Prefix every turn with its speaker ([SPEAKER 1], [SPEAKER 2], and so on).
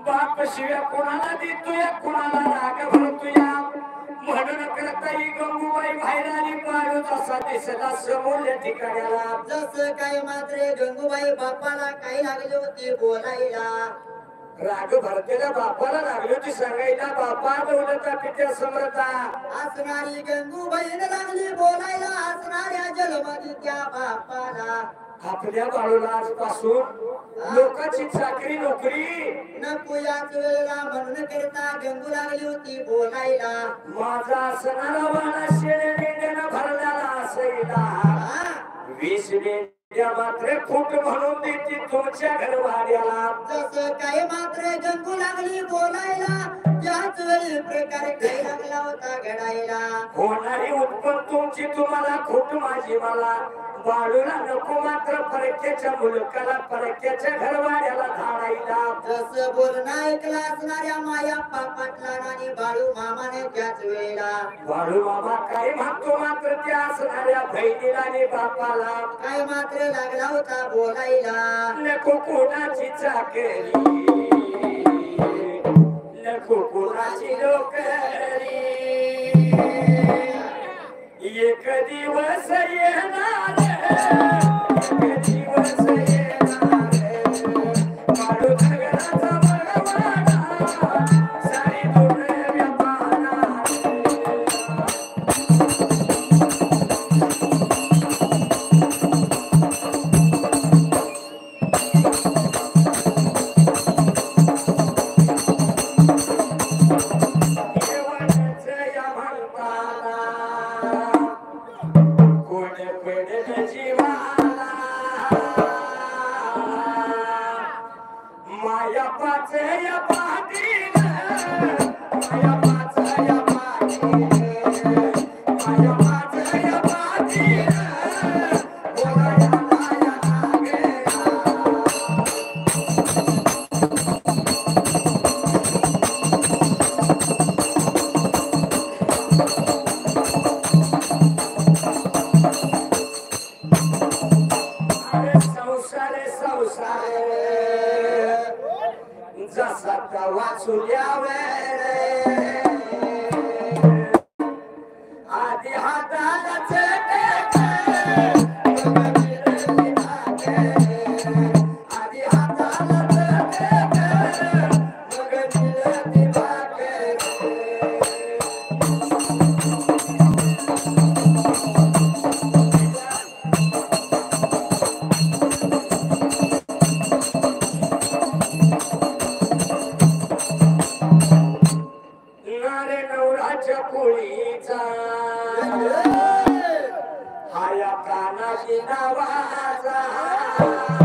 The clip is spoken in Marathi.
[SPEAKER 1] बाप शिव्या कोणाला देतोय कोणाला राग भरतोय म्हणून करताई गंगूबाई बाहेर आली पारू तसा दिसला समोरल्या ठिकाण्याला
[SPEAKER 2] जसं काय मात्र गंगूबाई बापाला काही लागले होते बोलायला
[SPEAKER 1] राग भरतेल्या बापाला लागली होती सांगायला बापा दौलता पित्या समर्था
[SPEAKER 2] असणारी गंगूबाईने लागली बोलायला असणाऱ्या जलमधी त्या बापाला
[SPEAKER 1] आपल्या बाळूला आजपासून लोकांची चाकरी नोकरी
[SPEAKER 2] नको याच वेळेला म्हणून करता गंगू लागली होती बोलायला
[SPEAKER 1] माझा असणारा वाडा शेळे मेंढ्यानं भरलेला असायला 20 मेंढ्या मात्र फूट म्हणून देते तुमच्या घरभाड्याला
[SPEAKER 2] जसं काय मात्र गंगू लागली बोलायला त्याच वेळी प्रकार काही लागला होता घडायला
[SPEAKER 1] होणारी उत्पन्न तुमची तुम्हाला खूट माझी मला बाळूला नको मात्र परक्याच्या मुलकाला परक्याच्या घरवाड्याला धाडायला
[SPEAKER 2] जसं बोलणं ऐकलं असणाऱ्या माया पाटला आणि बाळू मामाने त्याच वेळेला
[SPEAKER 1] बाळू मामा काय म्हणतो मात्र त्या असणाऱ्या बहिणीला आणि बापाला
[SPEAKER 2] काय मात्र लागला होता बोलायला
[SPEAKER 1] नको कोणाची चाकरी नको कोणाची नोकरी एक दिवस येणार एक दिवस येणार बाळू नगराचा बळवाडा सारी दुर्या पाहणार आधी हाताला पोळीचा हाया प्राणाची नावाचा